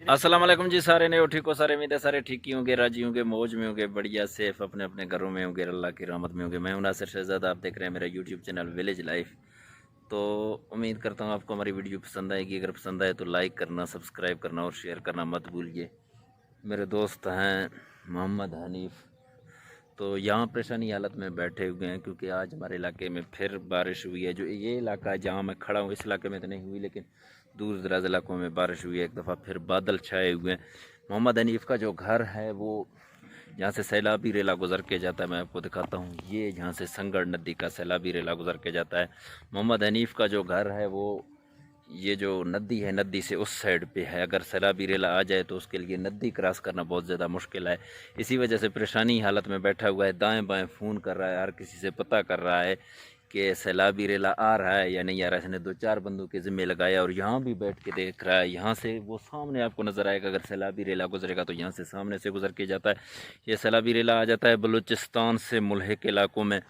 अस्सलाम वालेकुम जी। सारे ने ठीक हो? सारे उम्मीद है सारे ठीक ही होंगे, राजी होंगे, मौज में होंगे, बढ़िया सेफ अपने अपने घरों में होंगे, अल्लाह की रहमत में होंगे। मैं हूं नासिर शहजाद, आप देख रहे हैं मेरा यूट्यूब चैनल विलेज लाइफ। तो उम्मीद करता हूं आपको हमारी वीडियो पसंद आएगी। अगर पसंद आए तो लाइक करना, सब्सक्राइब करना और शेयर करना मत भूलिए। मेरे दोस्त हैं मोहम्मद हनीफ, तो यहाँ परेशानी हालत में बैठे हुए हैं क्योंकि आज हमारे इलाके में फिर बारिश हुई है। जो ये इलाका है जहाँ मैं खड़ा हूँ, इस इलाके में तो नहीं हुई, लेकिन दूर दराज इलाकों में बारिश हुई है। एक दफ़ा फिर बादल छाए हुए हैं। मोहम्मद हनीफ का जो घर है वो यहाँ से सैलाबी रेला गुजर के जाता है। मैं आपको दिखाता हूँ, ये यहाँ से संगड़ नदी का सैलाबी रेला गुजर के जाता है। मोहम्मद हनीफ का जो घर है वो ये जो नदी है, नदी से उस साइड पे है। अगर सैलाबी रेला आ जाए तो उसके लिए नदी क्रॉस करना बहुत ज़्यादा मुश्किल है। इसी वजह से परेशानी हालत में बैठा हुआ है, दाएं बाएं फ़ोन कर रहा है, हर किसी से पता कर रहा है कि सैलाबी रेला आ रहा है या नहीं आ रहा है। इसने 2-4 बंदों के ज़िम्मे लगाया और यहाँ भी बैठ के देख रहा है। यहाँ से वो सामने आपको नज़र आएगा, अगर सैलाबी रेला गुजरेगा तो यहाँ से सामने से गुजर के जाता है। ये सैलाबी रेला आ जाता है बलूचिस्तान से मुल्हिक इलाकों में।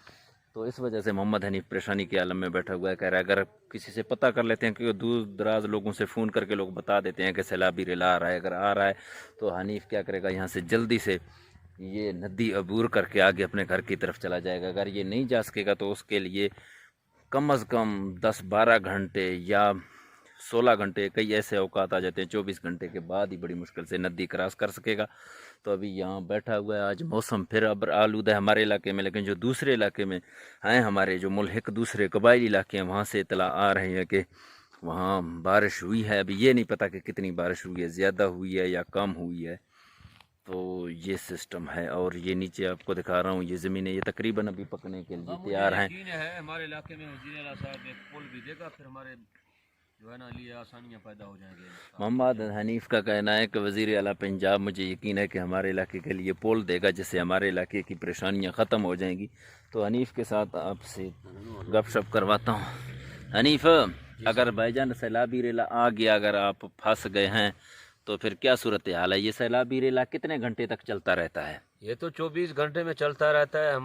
तो इस वजह से मोहम्मद हनीफ परेशानी के आलम में बैठा हुआ है। कह रहा है अगर किसी से पता कर लेते हैं, क्योंकि दूर दराज लोगों से फ़ोन करके लोग बता देते हैं कि सैलाबी रेला आ रहा है। अगर आ रहा है तो हनीफ क्या करेगा, यहाँ से जल्दी से ये नदी अबूर करके आगे अपने घर की तरफ चला जाएगा। अगर ये नहीं जा सकेगा तो उसके लिए कम अज़ कम 10-12 घंटे या 16 घंटे, कई ऐसे औकात आ जाते हैं 24 घंटे के बाद ही बड़ी मुश्किल से नदी क्रॉस कर सकेगा। तो अभी यहाँ बैठा हुआ है। आज मौसम फिर अब आलूदा है हमारे इलाके में, लेकिन जो दूसरे इलाके में हैं, हमारे जो मुल्हिक दूसरे कबाइली इलाके हैं, वहाँ से इतला आ रही है कि वहाँ बारिश हुई है। अभी ये नहीं पता कि कितनी बारिश हुई है, ज़्यादा हुई है या कम हुई है। तो ये सिस्टम है। और ये नीचे आपको दिखा रहा हूँ, ये ज़मीनें ये तकरीबन अभी पकने के लिए तैयार हैं। हमारे इलाके में वज़ीर आला साहब एक पुल भी देगा, फिर हमारे जो है ना लिए आसानियाँ पैदा हो जाएंगी। मोहम्मद हनीफ का कहना है कि वज़ीर आला पंजाब, मुझे यकीन है कि हमारे इलाके के लिए पुल देगा जिससे हमारे इलाके की परेशानियाँ ख़त्म हो जाएंगी। तो हनीफ के साथ आपसे गपशप करवाता हूँ। हनीफ, अगर भाईजान सैलाबी रेला आ गया, अगर आप फंस गए हैं तो फिर क्या सूरत हाल है? ये सैलाबी रेला कितने घंटे तक चलता रहता है? ये तो 24 घंटे में चलता रहता है।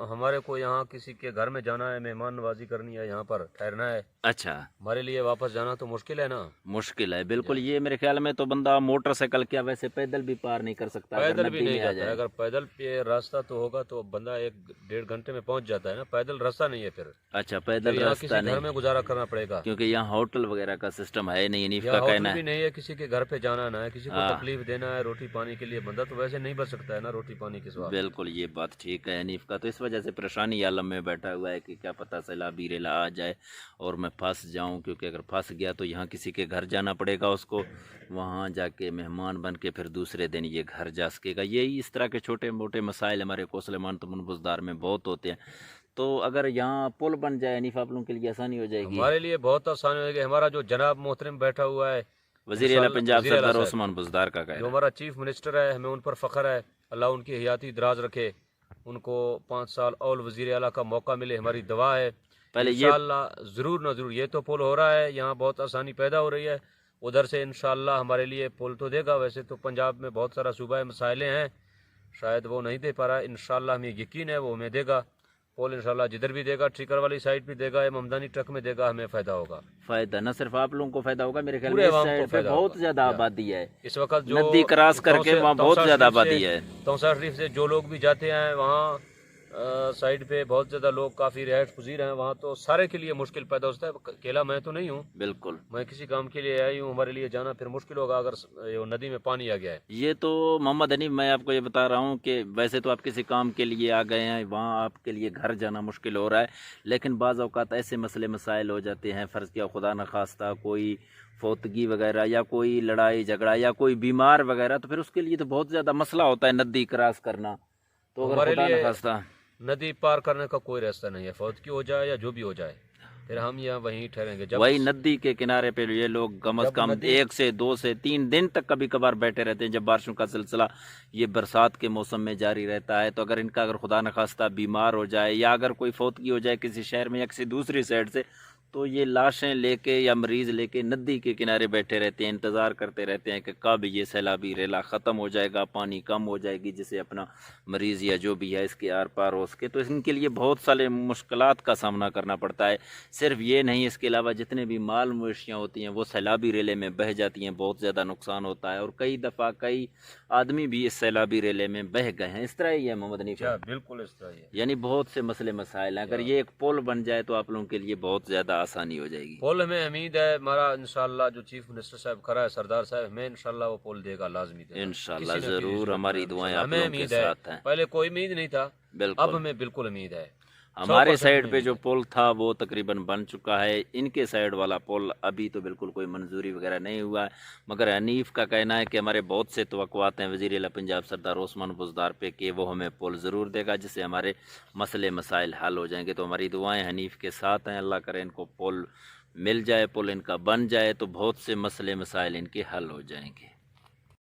हमारे को यहाँ किसी के घर में जाना है, मेहमान नवाजी करनी है, यहाँ पर ठहरना है। अच्छा, हमारे लिए वापस जाना तो मुश्किल है ना। मुश्किल है बिल्कुल। ये मेरे ख्याल में तो बंदा मोटरसाइकिल क्या वैसे पैदल भी पार नहीं कर सकता, अगर पैदल भी नदी नहीं में आ जाता है। जाए। अगर पैदल पे रास्ता तो होगा तो बंदा 1-1.5 घंटे में पहुँच जाता है ना। पैदल रास्ता नहीं है फिर। अच्छा, पैदल यहाँ रास्ता किसी घर नहीं, में गुजारा करना पड़ेगा, क्योंकि यहाँ होटल वगैरह का सिस्टम है नहीं। हनीफ यहाँ का कहना होटल भी है नहीं है, किसी के घर पे जाना ना है, किसी को हाँ तकलीफ देना है रोटी पानी के लिए। बंदा तो वैसे नहीं बच सकता है ना रोटी पानी के सिवा। बिल्कुल, ये बात ठीक है हनीफ का। तो इस वजह से परेशानी आलम में बैठा हुआ है कि क्या पता सैलाबी रेला आ जाए और मैं फंस जाऊं, क्योंकि अगर फंस गया तो यहाँ किसी के घर जाना पड़ेगा उसको, वहाँ जाके मेहमान बन के फिर दूसरे दिन ये घर जा सकेगा। यही इस तरह के छोटे मोटे मसाइल हमारे कोसलमान तमन बुज़दार में बहुत होते हैं। तो अगर यहाँ पुल बन जाए हनीफ, आप लोगों के लिए आसानी हो जाएगी। हमारे लिए बहुत आसान हो गया। हमारा जो जनाब मोहतरम बैठा हुआ है वज़ीर आला पंजाब वज़ीर आला सरदार साहब, ओस्मान बुज़दार का जो कहना है। हमारा चीफ मिनिस्टर है, हमें उन पर फ़ख्र है। अल्लाह उनकी हयाती दराज रखे, उनको 5 साल और वज़ीर आला का मौका मिले, हमारी दुआ है। पहले ये इंशाअल्लाह ज़रूर ना ज़रूर। ये तो पुल हो रहा है, यहाँ बहुत आसानी पैदा हो रही है। उधर से इंशाअल्लाह हमारे लिए पुल तो देगा। वैसे तो पंजाब में बहुत सारा सूबा मसाइलें हैं, शायद वो नहीं दे पा रहा है। इंशाअल्लाह हमें यकीन है वो हमें देगा पुल। इंशाअल्लाह जिधर भी देगा, ट्रिकर वाली साइड भी देगा या ममदानी ट्रक में देगा, हमें फ़ायदा होगा। फायदा न सिर्फ आप लोगों को फायदा होगा, मेरे ख्याल में पूरे इस अवाम को साइड पे फायदा बहुत होगा। ज्यादा आबादी है। इस वक्त जो नदी क्रॉस करके वहाँ बहुत ज्यादा आबादी है। तौसा शरीफ से जो लोग भी जाते हैं वहाँ साइड पे बहुत ज़्यादा लोग काफ़ी रिहायश पजीर हैं वहाँ, तो सारे के लिए मुश्किल पैदा होता है। अकेला मैं तो नहीं हूँ, बिल्कुल, मैं किसी काम के लिए आई हूँ, हमारे लिए जाना फिर मुश्किल होगा अगर ये नदी में पानी आ गया है। ये तो मोहम्मद हनीफ, मैं आपको ये बता रहा हूँ कि वैसे तो आप किसी काम के लिए आ गए हैं, वहाँ आपके लिए घर जाना मुश्किल हो रहा है, लेकिन बाज़ औक़ात ऐसे मसले मसाइल हो जाते हैं, फ़र्ज़ किया खुदा न खास्ता कोई फौतगी वगैरह या कोई लड़ाई झगड़ा या कोई बीमार वगैरह, तो फिर उसके लिए तो बहुत ज़्यादा मसला होता है नदी क्रॉस करना। तो अगर हमारे खुदा न लिए खास्ता नदी पार करने का कोई रास्ता नहीं है, फौतगी हो जाए या जो भी हो जाए। پھر ہم یہاں وہیں ٹھہریں گے جب وہی ندی کے کنارے پہ یہ لوگ کم از جب کم ندی 1 سے 2 سے 3 دن تک کبھی کبھار بیٹھے رہتے ہیں، جب بارشوں کا سلسلہ یہ برسات کے موسم میں جاری رہتا ہے، تو اگر ان کا اگر خدا نخواستہ بیمار ہو جائے یا اگر کوئی فوتگی ہو جائے کسی شہر میں یا کسی دوسری سائڈ سے، تو یہ لاشیں لے کے یا مریض لے کے ندی کے کنارے بیٹھے رہتے ہیں، انتظار کرتے رہتے ہیں کہ کب یہ سیلابی ریلا ختم ہو جائے گا، پانی کم ہو جائے گی، جسے اپنا مریض یا جو بھی ہے اس کے آر پار ہو سکے۔ تو ان کے لیے بہت سارے مشکلات کا سامنا کرنا پڑتا ہے۔ صرف یہ نہیں، اس کے علاوہ جتنے بھی مال مویشیاں ہوتی ہیں وہ سیلابی ریلے میں بہہ جاتی ہیں، بہت زیادہ نقصان ہوتا ہے، اور کئی دفعہ کئی آدمی بھی اس سیلابی ریلے میں بہہ گئے ہیں۔ اس طرح ہی ہے محمد حنیف، بالکل اس طرح ہی ہے۔ یعنی بہت سے مسئلے مسائل ہیں۔ اگر یہ ایک پل بن جائے تو آپ لوگوں کے لیے بہت زیادہ آسانی ہو جائے گی۔ پول ہمیں امید ہے، ہمارا انشاءاللہ جو چیف منسٹر صاحب کھڑا ہے، سردار صاحب، ہمیں انشاءاللہ وہ پول دے گا، لازمی دے گا۔ انشاءاللہ کسی نہ کسی ضرور، صورت ہماری میں دعائیں آپ ہمیں لوگوں کے امید ہے۔ ساتھ ہیں۔ پہلے کوئی امید نہیں تھا، اب بالکل، ہمیں بالکل امید ہے۔ ہمارے 100% سائڈ پہ امید جو ہے۔ پول تھا وہ تقریباً بن چکا ہے، ان کے سائڈ والا پول ابھی تو بالکل کوئی منظوری وغیرہ نہیں ہوا ہے، مگر حنیف کا کہنا ہے کہ ہمارے بہت سے توقعات ہیں وزیر اعلیٰ پنجاب سردار عثمان بزدار پہ کہ وہ ہمیں پول ضرور دے گا، جس سے ہمارے مسئلے مسائل حل ہو جائیں گے۔ تو ہماری دعائیں حنیف کے ساتھ ہیں، اللہ کرے ان کو پول مل جائے، پول ان کا بن جائے تو بہت سے مسئلے مسائل ان کے حل ہو جائیں گے۔